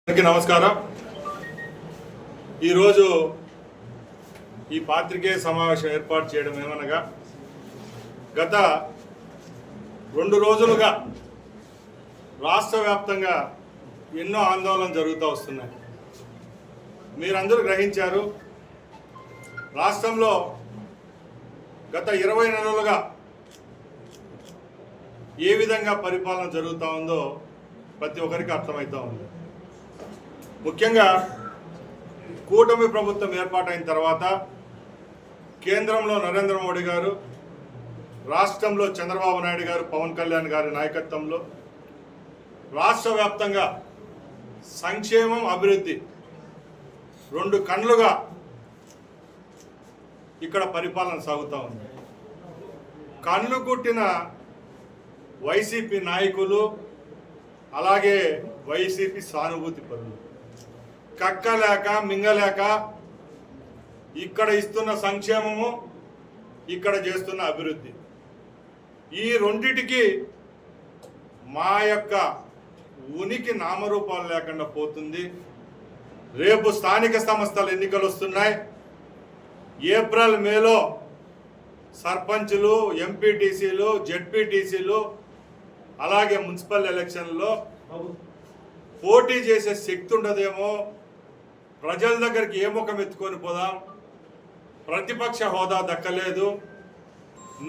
అందరికీ నమస్కారం. ఈరోజు ఈ పాత్రికేయ సమావేశం ఏర్పాటు చేయడం ఏమనగా, గత 2 రోజులుగా రాష్ట్ర వ్యాప్తంగా ఎన్నో ఆందోళనలు జరుగుతూ వస్తున్నాయి. మీరందరూ గ్రహించారు, రాష్ట్రంలో గత 20 నెలలుగా ఏ విధంగా పరిపాలన జరుగుతూ ఉందో ప్రతి ఒక్కరికి అర్థమవుతూ ఉంది. ముఖ్యంగా కూటమి ప్రభుత్వం ఏర్పాటైన తర్వాత కేంద్రంలో నరేంద్ర మోడీ గారు, రాష్ట్రంలో చంద్రబాబు నాయుడు గారు, పవన్ కళ్యాణ్ గారి నాయకత్వంలో రాష్ట్ర వ్యాప్తంగా సంక్షేమం, అభివృద్ధి 2 కన్నులుగా ఇక్కడ పరిపాలన సాగుతూ ఉంది. కళ్ళు కుట్టిన వైసీపీ నాయకులు, అలాగే వైసీపీ సానుభూతి పరులు కక్కలేక మింగలేక ఇక్కడ ఇస్తున్న సంక్షేమము, ఇక్కడ చేస్తున్న అభివృద్ధి, ఈ రెండిటికి మా యొక్క ఉనికి నామరూపాలు లేకుండా పోతుంది. రేపు స్థానిక సంస్థల ఎన్నికలు వస్తున్నాయి. ఏప్రిల్, మేలో సర్పంచులు, ఎంపీటీసీలు, జెడ్పీటీసీలు, అలాగే మున్సిపల్ ఎలక్షన్లో పోటీ చేసే శక్తి ఉండదేమో. ప్రజల దగ్గరికి ఏ ముఖం ఎత్తుకొని పోదాం? ప్రతిపక్ష హోదా దక్కలేదు.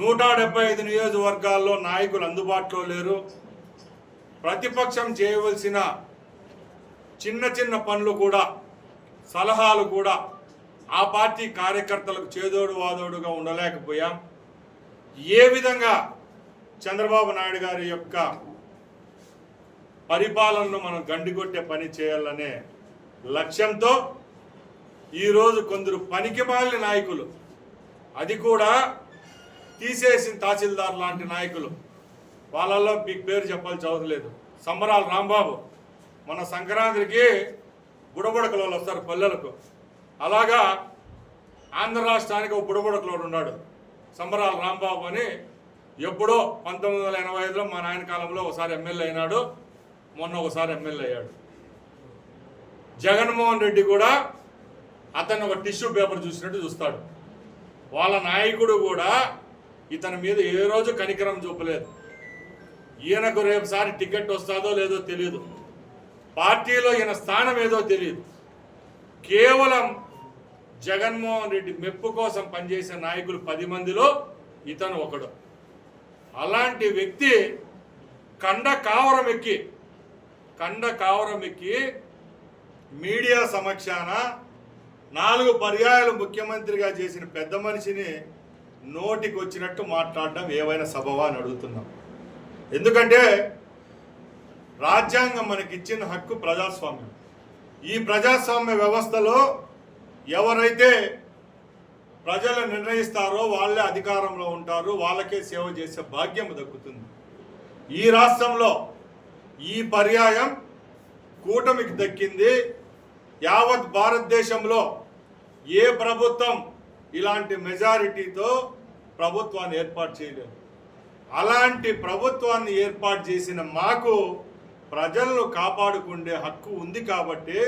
175 నియోజకవర్గాల్లో నాయకులు అందుబాటులో లేరు. ప్రతిపక్షం చేయవలసిన చిన్న చిన్న పనులు కూడా, సలహాలు కూడా ఆ పార్టీ కార్యకర్తలకు చేదోడు వాదోడుగా ఉండలేకపోయాం. ఏ విధంగా చంద్రబాబు నాయుడు గారి యొక్క పరిపాలనను మనం గండికొట్టే పని చేయాలనే లక్ష్యంతో ఈరోజు కొందరు పనికిమాలిన నాయకులు, అది కూడా తీసేసిన తహసీల్దార్ లాంటి నాయకులు, వాళ్ళల్లో మీకు పేరు చెప్పాల్సి అవసరం లేదు, సంబరాల రాంబాబు మన సంక్రాంతికి బుడబుడకలో వస్తారు పల్లెలకు. అలాగా ఆంధ్ర రాష్ట్రానికి ఒక బుడబుడకలోడు ఉన్నాడు, సంబరాల రాంబాబు అని. ఎప్పుడో 1985లో మా నాయన కాలంలో ఒకసారి ఎమ్మెల్యే అయినాడు, మొన్న ఒకసారి ఎమ్మెల్యే అయ్యాడు. జగన్మోహన్ రెడ్డి కూడా అతను ఒక టిష్యూ పేపర్ చూసినట్టు చూస్తాడు. వాళ్ళ నాయకుడు కూడా ఇతని మీద ఏ రోజు కనికరం చూపలేదు. ఈయనకు రేపుసారి టికెట్ వస్తుందో లేదో తెలియదు, పార్టీలో ఈయన స్థానం ఏదో తెలియదు. కేవలం జగన్మోహన్ రెడ్డి మెప్పు కోసం పనిచేసే నాయకులు 10 మందిలో ఇతను ఒకడు. అలాంటి వ్యక్తి కండ కావరం ఎక్కి మీడియా సమక్షాన 4 పర్యాయాలు ముఖ్యమంత్రిగా చేసిన పెద్ద మనిషిని నోటికి వచ్చినట్టు మాట్లాడడం ఏవైనా సబవా అని అడుగుతున్నాం. ఎందుకంటే రాజ్యాంగం మనకిచ్చిన హక్కు ప్రజాస్వామ్యం. ఈ ప్రజాస్వామ్య వ్యవస్థలో ఎవరైతే ప్రజలు నిర్ణయిస్తారో వాళ్ళే అధికారంలో ఉంటారు, వాళ్ళకే సేవ చేసే భాగ్యం దక్కుతుంది. ఈ రాష్ట్రంలో ఈ పర్యాయం కూటమికి దక్కింది. యావత్ భారతదేశంలో ఏ ప్రభుత్వం ఇలాంటి మెజారిటీతో ప్రభుత్వాన్ని ఏర్పాటు చేయలేదు. అలాంటి ప్రభుత్వాన్ని ఏర్పాటు చేసిన మాకు ప్రజలను కాపాడుకునే హక్కు ఉంది కాబట్టి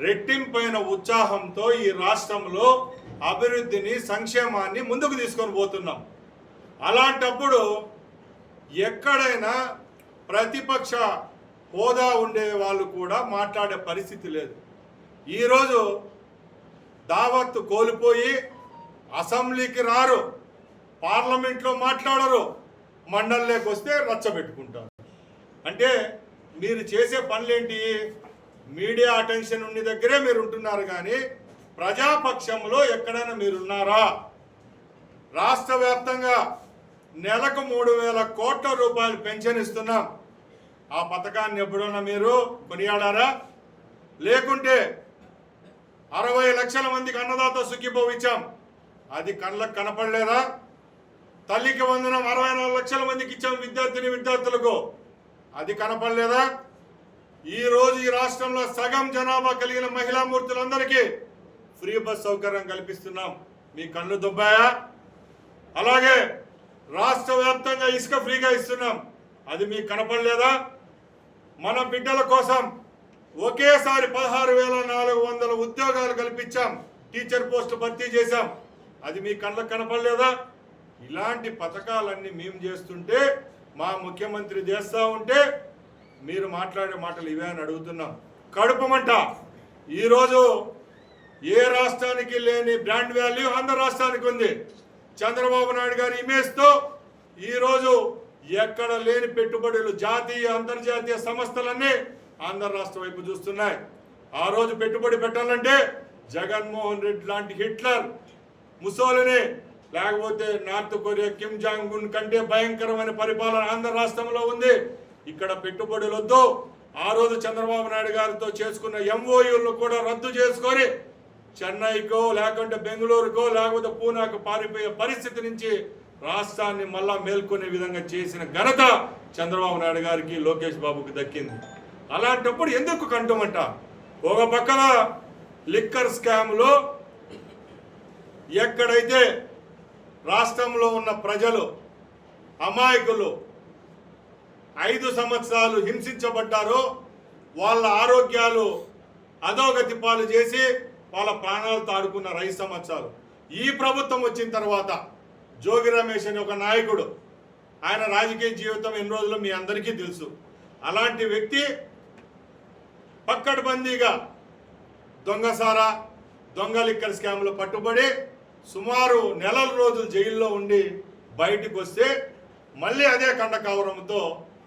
రెట్టింపైన ఉత్సాహంతో ఈ రాష్ట్రంలో అభివృద్ధిని, సంక్షేమాన్ని ముందుకు తీసుకొని పోతున్నాం. అలాంటప్పుడు ఎక్కడైనా ప్రతిపక్ష హోదా ఉండే వాళ్ళు కూడా మాట్లాడే పరిస్థితి లేదు. ఈరోజు దావత్తు కోల్పోయి అసెంబ్లీకి రారు, పార్లమెంట్లో మాట్లాడరు, మండలిలోకి వస్తే రచ్చబెట్టుకుంటారు. అంటే మీరు చేసే పనులేంటి? మీడియా అటెన్షన్ ఉన్న దగ్గరే మీరు ఉంటున్నారు, కానీ ప్రజాపక్షంలో ఎక్కడైనా మీరున్నారా? రాష్ట్ర వ్యాప్తంగా నెలకు 3,000 కోట్ల రూపాయలు పెన్షన్ ఇస్తున్నాం. ఆ పథకాన్ని ఎప్పుడన్నా మీరు కొనియాడారా? లేకుంటే 60 లక్షల మందికి అన్నదాత సుఖీభవ ఇచ్చాం, అది కళ్ళకు కనపడలేదా? తల్లికి వందనం 64 లక్షల మందికి ఇచ్చాం విద్యార్థులకు, అది కనపడలేదా? ఈరోజు ఈ రాష్ట్రంలో సగం జనాభా కలిగిన మహిళామూర్తులందరికీ ఫ్రీ బస్ సౌకర్యం కల్పిస్తున్నాం, మీ కళ్ళు దుబ్బాయా? అలాగే రాష్ట్ర వ్యాప్తంగా ఇసుక ఫ్రీగా ఇస్తున్నాం, అది మీకు కనపడలేదా? మన బిడ్డల కోసం ఒకేసారి 16,400 ఉద్యోగాలు కల్పించాం, టీచర్ పోస్టులు భర్తీ చేశాం. అది మీ కళ్ళకు కనపడలేదా? ఇలాంటి పథకాలన్నీ మేము చేస్తుంటే, మా ముఖ్యమంత్రి చేస్తూ ఉంటే మీరు మాట్లాడే మాటలు ఇవే అని అడుగుతున్నాం. కడుపమంట. ఈరోజు ఏ రాష్ట్రానికి లేని బ్రాండ్ వాల్యూ ఆంధ్ర రాష్ట్రానికి ఉంది. చంద్రబాబు నాయుడు గారి ఇమేజ్తో ఈరోజు ఎక్కడ లేని పెట్టుబడులు జాతీయ అంతర్జాతీయ సంస్థలన్నీ ఆంధ్ర రాష్ట్రం వైపు చూస్తున్నాయి. ఆ రోజు పెట్టుబడి పెట్టాలంటే జగన్మోహన్ రెడ్డి లాంటి హిట్లర్, ముసోలిని, లేకపోతే north Korea Kim Jong Un కంటే భయంకరమైన పరిపాలన ఆంధ్ర రాష్ట్రంలో ఉంది. ఇక్కడ పెట్టుబడులు వద్దు. ఆ రోజు చంద్రబాబు నాయుడు గారితో చేసుకున్న ఎంఓయూలను కూడా రద్దు చేసుకొని చెన్నైకో లేకుంటే బెంగళూరుకో లేకపోతే పూనాకు పారిపోయే పరిస్థితి నుంచి రాష్ట్రాన్ని మళ్ళా మేల్కొనే విధంగా చేసిన ఘనత చంద్రబాబు నాయుడు గారికి, లోకేష్ బాబుకి దక్కింది. అలాంటప్పుడు ఎందుకు కంటమంట? ఒక పక్కన లిక్కర్ స్కామ్లో ఎక్కడైతే రాష్ట్రంలో ఉన్న ప్రజలు అమాయకులు 5 సంవత్సరాలు హింసించబడ్డారో వాళ్ళ ఆరోగ్యాలు అధోగతి పాలు చేసి వాళ్ళ ప్రాణాలతో ఆడుకున్నారు 5 సంవత్సరాలు. ఈ ప్రభుత్వం వచ్చిన తర్వాత జోగి రమేష్ అనే ఒక నాయకుడు, ఆయన రాజకీయ జీవితం ఎన్ని రోజులు మీ అందరికీ తెలుసు. అలాంటి వ్యక్తి పక్కడ్బందీగా దొంగసారా, దొంగ లిక్కర్ స్కామ్లో పట్టుబడి సుమారు నెలల రోజులు జైల్లో ఉండి బయటికి వస్తే మళ్ళీ అదే కండకావరంతో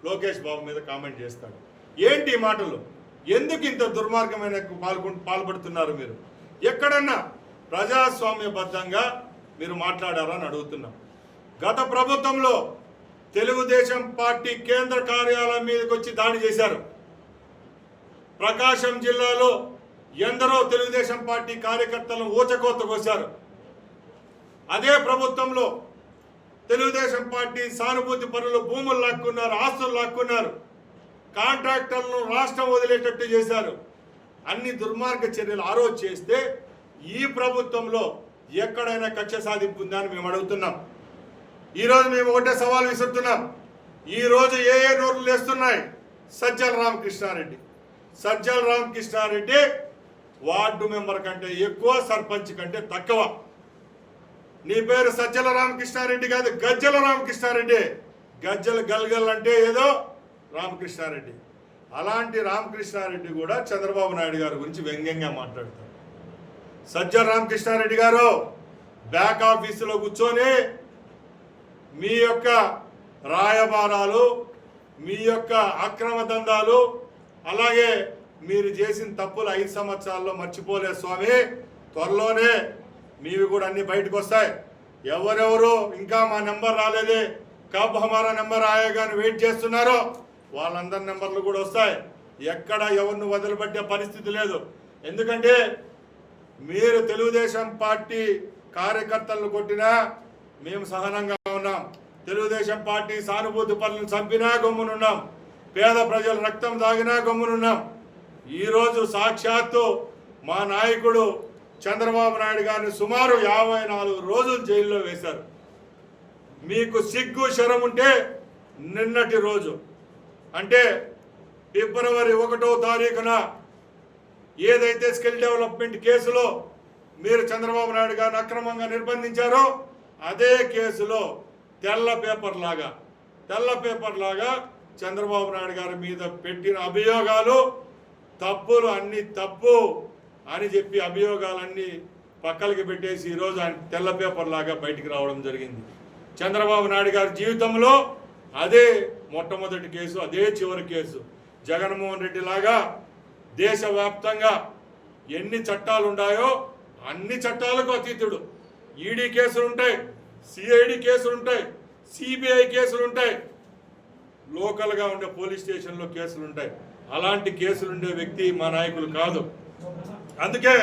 లోకేష్ బాబు మీద కామెంట్ చేస్తాడు. ఏంటి మాటలు? ఎందుకు ఇంత దుర్మార్గమైన పాల్పడుతున్నారు మీరు? ఎక్కడన్నా ప్రజాస్వామ్యబద్ధంగా మీరు మాట్లాడారా అని అడుగుతున్నాం. గత ప్రభుత్వంలో తెలుగుదేశం పార్టీ కేంద్ర కార్యాలయం మీదకి వచ్చి దాడి చేశారు. ప్రకాశం జిల్లాలో ఎందరో తెలుగుదేశం పార్టీ కార్యకర్తలను ఊచకోత కోశారు. అదే ప్రభుత్వంలో తెలుగుదేశం పార్టీ సానుభూతి పరులు భూములు లాక్కున్నారు, ఆస్తులు లాక్కున్నారు, కాంట్రాక్టర్లను రాష్ట్రం వదిలేటట్టు చేశారు. అన్ని దుర్మార్గ చర్యలు ఆ రోజు చేస్తే ఈ ప్రభుత్వంలో ఎక్కడైనా కక్ష సాధింపు ఉందా అని మేము అడుగుతున్నాం. ఈరోజు మేము ఒకటే సవాల్ విసురుతున్నాం. ఈరోజు ఏ నోర్లు లేస్తున్నాయి? సజ్జల రామకృష్ణారెడ్డి వార్డు మెంబర్ కంటే ఎక్కువ, సర్పంచ్ కంటే తక్కువ. నీ పేరు సజ్జల రామకృష్ణారెడ్డి కాదు, గజ్జల రామకృష్ణారెడ్డి. గజ్జలు గల్గల్ అంటే ఏదో రామకృష్ణారెడ్డి. అలాంటి రామకృష్ణారెడ్డి కూడా చంద్రబాబు నాయుడు గారి గురించి వ్యంగ్యంగా మాట్లాడతారు. సజ్జల రామకృష్ణారెడ్డి గారు బ్యాక్ ఆఫీసులో కూర్చొని మీ యొక్క రాయబారాలు, మీ యొక్క అక్రమ దందాలు, అలాగే మీరు చేసిన తప్పులు 5 సంవత్సరాల్లో మర్చిపోలే స్వామి. త్వరలోనే మీవి కూడా అన్ని బయటకు వస్తాయి. ఎవరెవరు ఇంకా మా నెంబర్ రాలేదే, కబ్ హమారా నెంబర్ ఆయేగాని వెయిట్ చేస్తున్నారో వాళ్ళందరి నెంబర్లు కూడా వస్తాయి. ఎక్కడ ఎవరిని వదిలిపెట్టే పరిస్థితి లేదు. ఎందుకంటే మీరు తెలుగుదేశం పార్టీ కార్యకర్తలను కొట్టినా మేము సహనంగా ఉన్నాం. తెలుగుదేశం పార్టీ సానుభూతి పనులను చంపినా గమ్మునున్నాం. పేద ప్రజల రక్తం తాగినా గమ్మునున్నాం. ఈరోజు సాక్షాత్తు మా నాయకుడు చంద్రబాబు నాయుడు గారిని సుమారు 54 రోజులు జైల్లో వేశారు. మీకు సిగ్గు శరం ఉంటే నిన్నటి రోజు అంటే ఫిబ్రవరి 1వ తారీఖున ఏదైతే స్కిల్ డెవలప్మెంట్ కేసులో మీరు చంద్రబాబు నాయుడు గారిని అక్రమంగా నిర్బంధించారో అదే కేసులో తెల్ల పేపర్ లాగా చంద్రబాబు నాయుడు గారి మీద పెట్టిన అభియోగాలు తప్పులు, అన్ని తప్పు అని చెప్పి అభియోగాలన్నీ పక్కలకి పెట్టేసి ఈరోజు ఆయన తెల్ల పేపర్ లాగా బయటికి రావడం జరిగింది. చంద్రబాబు నాయుడు గారి జీవితంలో అదే మొట్టమొదటి కేసు, అదే చివరి కేసు. జగన్మోహన్ రెడ్డి లాగా దేశవ్యాప్తంగా ఎన్ని చట్టాలు ఉన్నాయో అన్ని చట్టాలకు అతీతుడు. ఈడీ కేసులు ఉంటాయి, సిఐడి కేసులు ఉంటాయి, సిబిఐ కేసులు ఉంటాయి, లోకల్గా ఉండే పోలీస్ స్టేషన్లో కేసులు ఉంటాయి. అలాంటి కేసులు ఉండే వ్యక్తి మా నాయకులు కాదు. అందుకే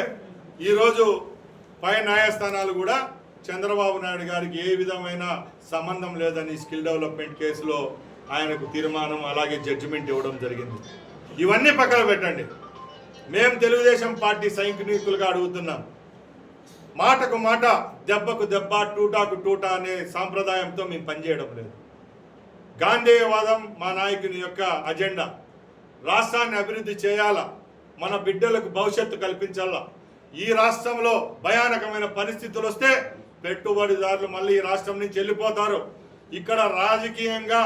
ఈరోజు పై న్యాయస్థానాలు కూడా చంద్రబాబు నాయుడు గారికి ఏ విధమైన సంబంధం లేదని స్కిల్ డెవలప్మెంట్ కేసులో ఆయనకు తీర్మానం, అలాగే జడ్జిమెంట్ ఇవ్వడం జరిగింది. ఇవన్నీ పక్కన పెట్టండి. మేము తెలుగుదేశం పార్టీ సైనికులుగా అడుగుతున్నాం. మాటకు మాట, దెబ్బకు దెబ్బ, టూటాకు టూటా అనే సాంప్రదాయంతో మేము పనిచేయడం లేదు. గాంధేయవాదం మా నాయకుని యొక్క అజెండా. రాష్ట్రాన్ని అభివృద్ధి చేయాలా, మన బిడ్డలకు భవిష్యత్తు కల్పించాలా. ఈ రాష్ట్రంలో భయానకమైన పరిస్థితులు వస్తే పెట్టుబడిదారులు మళ్ళీ ఈ రాష్ట్రం నుంచి వెళ్ళిపోతారు. ఇక్కడ రాజకీయంగా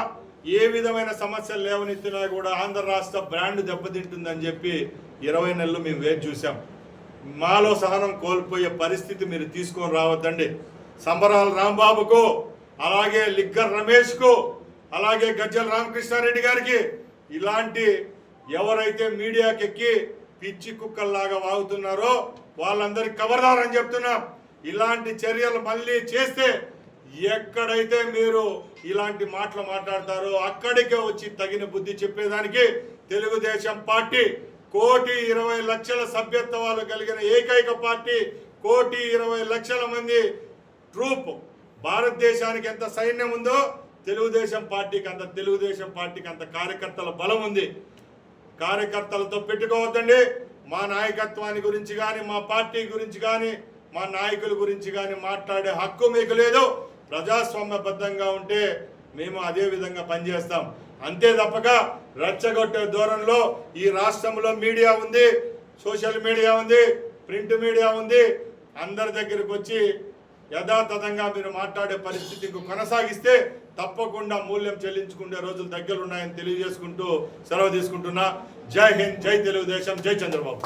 ఏ విధమైన సమస్యలు లేవనెత్తినా కూడా ఆంధ్ర రాష్ట్ర బ్రాండ్ దెబ్బతింటుందని చెప్పి 20 నెలలు మేము వేచి చూసాం. మాలో సహనం కోల్పోయే పరిస్థితి మీరు తీసుకొని రావద్దండి. సంబరాల రాంబాబుకు, అలాగే లిగ్గర్ రమేష్కు, అలాగే గజ్జల రామకృష్ణారెడ్డి గారికి ఇలాంటి ఎవరైతే మీడియాకి ఎక్కి పిచ్చి కుక్కల్లాగా వాగుతున్నారో వాళ్ళందరికీ ఖబర్దారని చెప్తున్నాం. ఇలాంటి చర్యలు మళ్ళీ చేస్తే ఎక్కడైతే మీరు ఇలాంటి మాటలు మాట్లాడతారో అక్కడికే వచ్చి తగిన బుద్ధి చెప్పేదానికి తెలుగుదేశం పార్టీ 1,20,00,000 సభ్యత్వాలు కలిగిన ఏకైక పార్టీ, 1,20,00,000 మంది ట్రూప్. భారతదేశానికి ఎంత సైన్యం ఉందో తెలుగుదేశం పార్టీకి అంత కార్యకర్తల బలం ఉంది. కార్యకర్తలతో పెట్టుకోవద్దండి. మా నాయకత్వాన్ని గురించి కానీ, మా పార్టీ గురించి కానీ, మా నాయకుల గురించి కానీ మాట్లాడే హక్కు మీకు లేదు. ప్రజాస్వామ్యబద్ధంగా ఉంటే మేము అదే విధంగా పనిచేస్తాం. అంతే తప్పక రెచ్చగొట్టే ధోరణిలో ఈ రాష్ట్రంలో మీడియా ఉంది, సోషల్ మీడియా ఉంది, ప్రింట్ మీడియా ఉంది. అందరి దగ్గరికి వచ్చి యథాతథంగా మీరు మాట్లాడే పరిస్థితి కొనసాగిస్తే తప్పకుండా మూల్యం చెల్లించుకునే రోజులు దగ్గర ఉన్నాయని తెలియజేసుకుంటూ సెలవు తీసుకుంటున్నా. జై హింద్, జై తెలుగుదేశం, జై చంద్రబాబు.